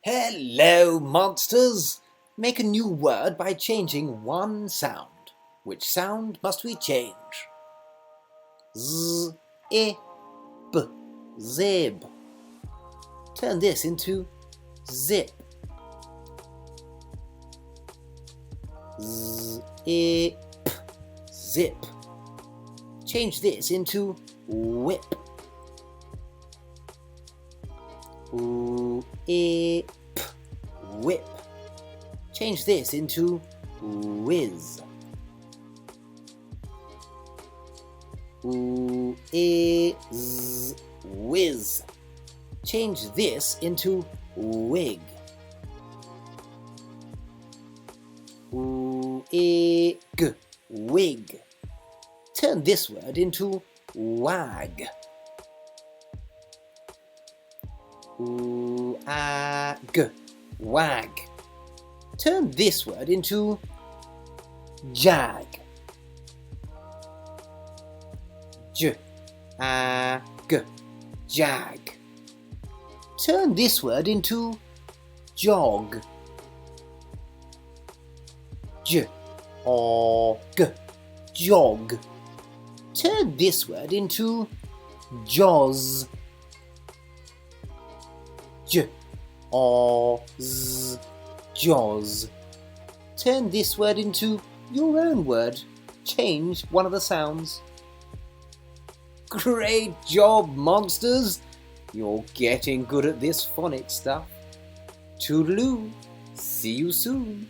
Hello, monsters! Make a new word by changing one sound. Which sound must we change? Z, I, b, zib. Turn this into zip. Z, I, p, zip. Change this into whip. U, I, p, whip. Change this into whiz. U, I, z, whiz. Change this into wig. U, I, g, wig. Turn this word into wag. U, a, g, wag. Turn this word into jag. J, a, g, jag. Turn this word into jog. J, o, g, jog. Turn this word into jaws. J, o, z, jaws. Turn this word into your own word. Change one of the sounds. Great job, monsters! You're getting good at this phonics stuff. Toodaloo! See you soon!